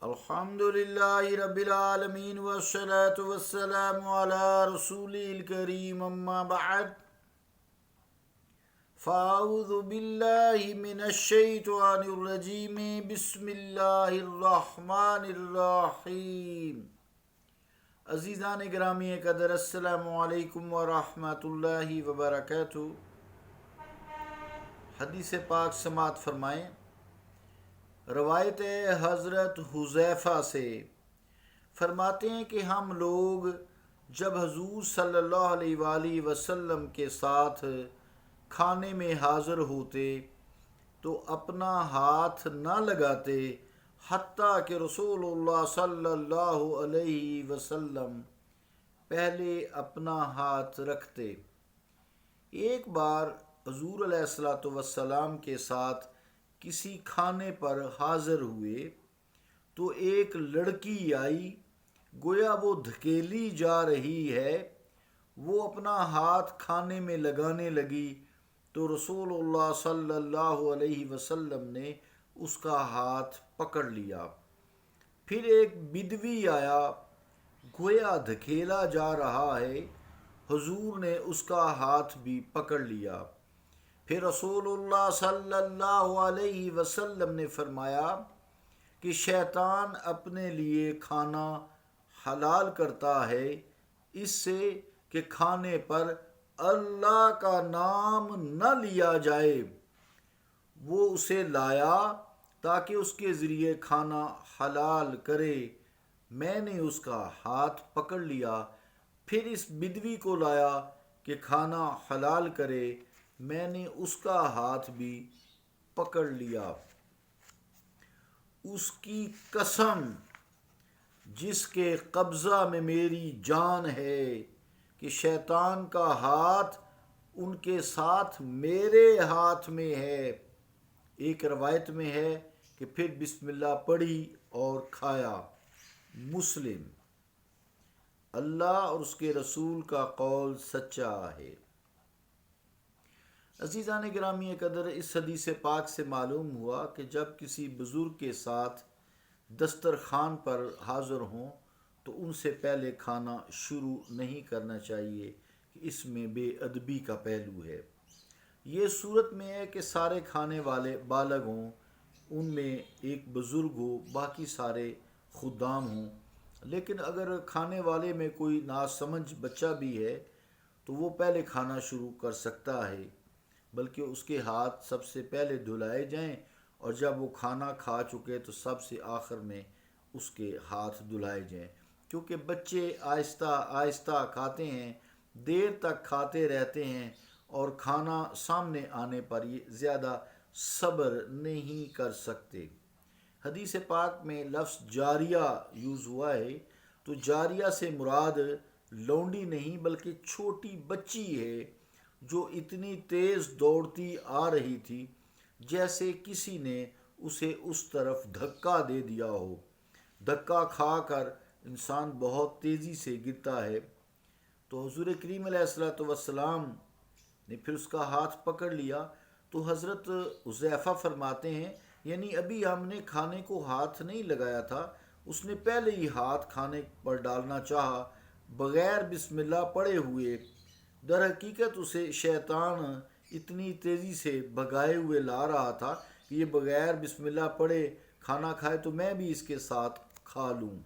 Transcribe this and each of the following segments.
الحمدللہ رب العالمین والصلاة والسلام علی رسول الکریم اما بعد فاعوذ باللہ من الشیطان الرجیم بسم اللہ الرحمن الرحیم۔ عزیزان گرامی قدر، السلام علیکم ورحمۃ اللہ وبرکاتہ۔ حدیث پاک سماعت فرمائیں۔ روایت حضرت حذیفہ سے فرماتے ہیں کہ ہم لوگ جب حضور صلی اللہ علیہ وآلہ وسلم کے ساتھ کھانے میں حاضر ہوتے تو اپنا ہاتھ نہ لگاتے حتیٰ کہ رسول اللہ صلی اللہ علیہ وسلم پہلے اپنا ہاتھ رکھتے۔ ایک بار حضور علیہ الصلوۃ والسلام کے ساتھ کسی کھانے پر حاضر ہوئے تو ایک لڑکی آئی، گویا وہ دھکیلی جا رہی ہے، وہ اپنا ہاتھ کھانے میں لگانے لگی تو رسول اللہ صلی اللہ علیہ وسلم نے اس کا ہاتھ پکڑ لیا۔ پھر ایک بدوی آیا، گویا دھکیلا جا رہا ہے، حضور نے اس کا ہاتھ بھی پکڑ لیا۔ پھر رسول اللہ صلی اللہ علیہ وسلم نے فرمایا کہ شیطان اپنے لیے کھانا حلال کرتا ہے اس سے کہ کھانے پر اللہ کا نام نہ لیا جائے۔ وہ اسے لایا تاکہ اس کے ذریعے کھانا حلال کرے، میں نے اس کا ہاتھ پکڑ لیا۔ پھر اس بدوی کو لایا کہ کھانا حلال کرے، میں نے اس کا ہاتھ بھی پکڑ لیا۔ اس کی قسم جس کے قبضہ میں میری جان ہے کہ شیطان کا ہاتھ ان کے ساتھ میرے ہاتھ میں ہے۔ ایک روایت میں ہے کہ پھر بسم اللہ پڑھی اور کھایا۔ مسلم۔ اللہ اور اس کے رسول کا قول سچا ہے۔ عزیزان گرامی قدر، اس حدیث پاک سے معلوم ہوا کہ جب کسی بزرگ کے ساتھ دسترخوان پر حاضر ہوں تو ان سے پہلے کھانا شروع نہیں کرنا چاہیے کہ اس میں بے ادبی کا پہلو ہے۔ یہ صورت میں ہے کہ سارے کھانے والے بالغ ہوں، ان میں ایک بزرگ ہو، باقی سارے خدام ہوں۔ لیکن اگر کھانے والے میں کوئی ناسمجھ بچہ بھی ہے تو وہ پہلے کھانا شروع کر سکتا ہے، بلکہ اس کے ہاتھ سب سے پہلے دھلائے جائیں، اور جب وہ کھانا کھا چکے تو سب سے آخر میں اس کے ہاتھ دھلائے جائیں، کیونکہ بچے آہستہ آہستہ کھاتے ہیں، دیر تک کھاتے رہتے ہیں، اور کھانا سامنے آنے پر یہ زیادہ صبر نہیں کر سکتے۔ حدیث پاک میں لفظ جاریہ یوز ہوا ہے، تو جاریہ سے مراد لونڈی نہیں بلکہ چھوٹی بچی ہے جو اتنی تیز دوڑتی آ رہی تھی جیسے کسی نے اسے اس طرف دھکا دے دیا ہو۔ دھکا کھا کر انسان بہت تیزی سے گرتا ہے، تو حضور کریم علیہ الصلوۃ والسلام نے پھر اس کا ہاتھ پکڑ لیا۔ تو حضرت حذیفہ فرماتے ہیں، یعنی ابھی ہم نے کھانے کو ہاتھ نہیں لگایا تھا، اس نے پہلے ہی ہاتھ کھانے پر ڈالنا چاہا بغیر بسم اللہ پڑھے ہوئے۔ در حقیقت اسے شیطان اتنی تیزی سے بھگائے ہوئے لا رہا تھا کہ یہ بغیر بسم اللہ پڑھے کھانا کھائے تو میں بھی اس کے ساتھ کھا لوں۔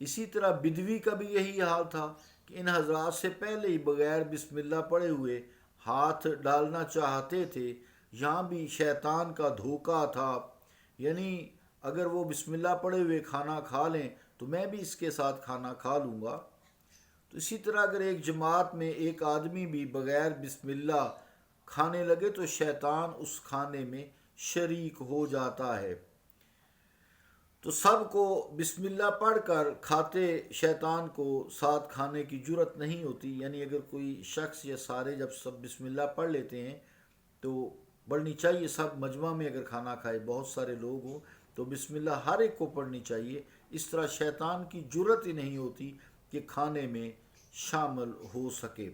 اسی طرح بدوی کا بھی یہی حال تھا کہ ان حضرات سے پہلے ہی بغیر بسم اللہ پڑھے ہوئے ہاتھ ڈالنا چاہتے تھے۔ یہاں بھی شیطان کا دھوکہ تھا، یعنی اگر وہ بسم اللہ پڑھے ہوئے کھانا کھا لیں تو میں بھی اس کے ساتھ کھانا کھا لوں گا۔ تو اسی طرح اگر ایک جماعت میں ایک آدمی بھی بغیر بسم اللہ کھانے لگے تو شیطان اس کھانے میں شریک ہو جاتا ہے۔ تو سب کو بسم اللہ پڑھ کر کھاتے شیطان کو ساتھ کھانے کی جرت نہیں ہوتی، یعنی اگر کوئی شخص یا سارے جب سب بسم اللہ پڑھ لیتے ہیں تو پڑھنی چاہیے، سب مجمع میں اگر کھانا کھائے بہت سارے لوگ ہوں تو بسم اللہ ہر ایک کو پڑھنی چاہیے۔ اس طرح شیطان کی جرت ہی نہیں ہوتی کہ کھانے میں شامل ہو سکے۔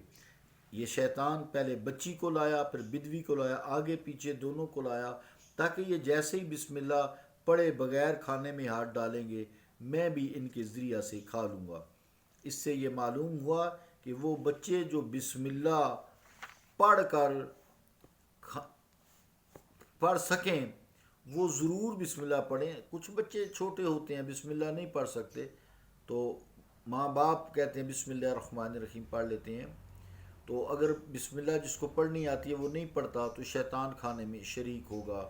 یہ شیطان پہلے بچی کو لایا، پھر بدوی کو لایا، آگے پیچھے دونوں کو لایا، تاکہ یہ جیسے ہی بسم اللہ پڑے بغیر کھانے میں ہاتھ ڈالیں گے میں بھی ان کے ذریعہ سے کھا لوں گا۔ اس سے یہ معلوم ہوا کہ وہ بچے جو بسم اللہ پڑھ کر پڑھ سکیں وہ ضرور بسم اللہ پڑھیں۔ کچھ بچے چھوٹے ہوتے ہیں بسم اللہ نہیں پڑھ سکتے، تو ماں باپ کہتے ہیں بسم اللہ الرحمن الرحیم پڑھ لیتے ہیں، تو اگر بسم اللہ جس کو پڑھنی آتی ہے وہ نہیں پڑھتا تو شیطان کھانے میں شریک ہوگا۔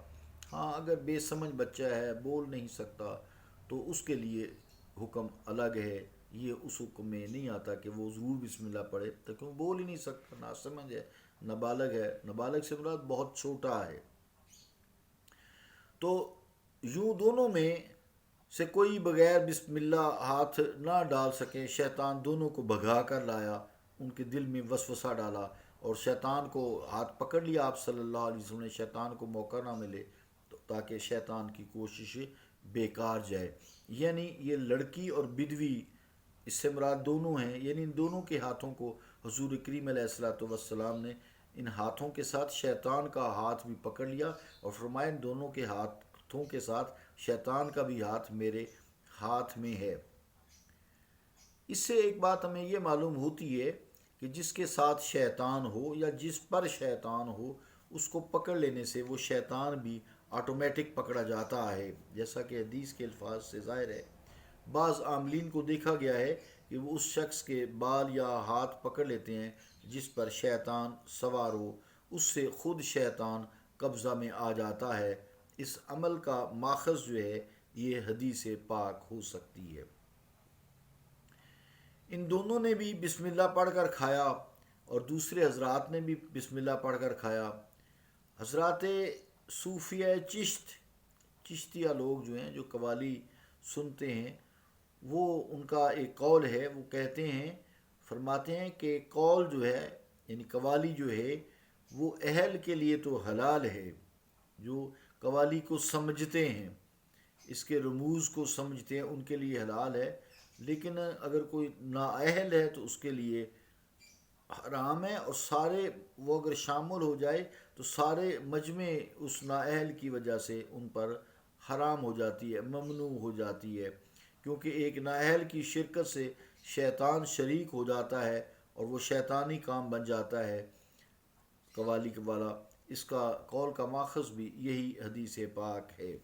ہاں اگر بے سمجھ بچہ ہے بول نہیں سکتا تو اس کے لیے حکم الگ ہے، یہ اس حکم میں نہیں آتا کہ وہ ضرور بسم اللہ پڑھے، تاکہ وہ بول ہی نہیں سکتا، ناسمجھ ہے، نابالغ ہے، نابالغ سے مراد بہت چھوٹا ہے۔ تو یوں دونوں میں سے کوئی بغیر بسم اللہ ہاتھ نہ ڈال سکے، شیطان دونوں کو بھگا کر لایا، ان کے دل میں وسوسہ ڈالا اور شیطان کو ہاتھ پکڑ لیا۔ آپ صلی اللہ علیہ وسلم نے شیطان کو موقع نہ ملے تاکہ شیطان کی کوشش بیکار جائے۔ یعنی یہ لڑکی اور بدوی اس سے مراد دونوں ہیں، یعنی ان دونوں کے ہاتھوں کو حضور کریم علیہ الصلوۃ والسلام نے ان ہاتھوں کے ساتھ شیطان کا ہاتھ بھی پکڑ لیا اور فرمایا ان دونوں کے ہاتھوں کے ساتھ شیطان کا بھی ہاتھ میرے ہاتھ میں ہے۔ اس سے ایک بات ہمیں یہ معلوم ہوتی ہے کہ جس کے ساتھ شیطان ہو یا جس پر شیطان ہو اس کو پکڑ لینے سے وہ شیطان بھی آٹومیٹک پکڑا جاتا ہے، جیسا کہ حدیث کے الفاظ سے ظاہر ہے۔ بعض عاملین کو دیکھا گیا ہے کہ وہ اس شخص کے بال یا ہاتھ پکڑ لیتے ہیں جس پر شیطان سوار ہو، اس سے خود شیطان قبضہ میں آ جاتا ہے۔ اس عمل کا ماخذ جو ہے یہ حدیث پاک ہو سکتی ہے۔ ان دونوں نے بھی بسم اللہ پڑھ کر کھایا اور دوسرے حضرات نے بھی بسم اللہ پڑھ کر کھایا۔ حضرات صوفیہ چشتیہ لوگ جو ہیں جو قوالی سنتے ہیں، وہ ان کا ایک قول ہے، وہ کہتے ہیں، فرماتے ہیں کہ قول جو ہے یعنی قوالی جو ہے وہ اہل کے لیے تو حلال ہے، جو قوالی کو سمجھتے ہیں، اس کے رموز کو سمجھتے ہیں، ان کے لیے حلال ہے، لیکن اگر کوئی نااہل ہے تو اس کے لیے حرام ہے، اور سارے وہ اگر شامل ہو جائے تو سارے مجمع اس نااہل کی وجہ سے ان پر حرام ہو جاتی ہے، ممنوع ہو جاتی ہے، کیونکہ ایک نااہل کی شرکت سے شیطان شریک ہو جاتا ہے اور وہ شیطانی کام بن جاتا ہے قوالی والا۔ اس کا قول کا ماخذ بھی یہی حدیث پاک ہے۔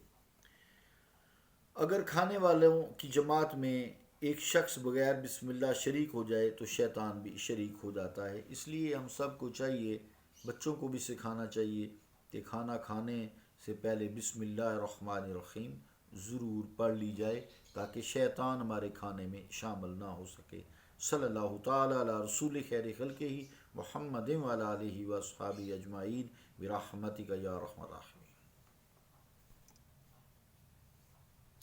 اگر کھانے والوں کی جماعت میں ایک شخص بغیر بسم اللہ شریک ہو جائے تو شیطان بھی شریک ہو جاتا ہے۔ اس لیے ہم سب کو چاہیے، بچوں کو بھی سکھانا چاہیے کہ کھانا کھانے سے پہلے بسم اللہ الرحمن الرحیم ضرور پڑھ لی جائے تاکہ شیطان ہمارے کھانے میں شامل نہ ہو سکے۔ صلی اللہ تعالیٰ علی رسول خیر خلقہ محمد وعلی آلہ واصحابہ اجمعین برحمتک یا ارحم الراحمین۔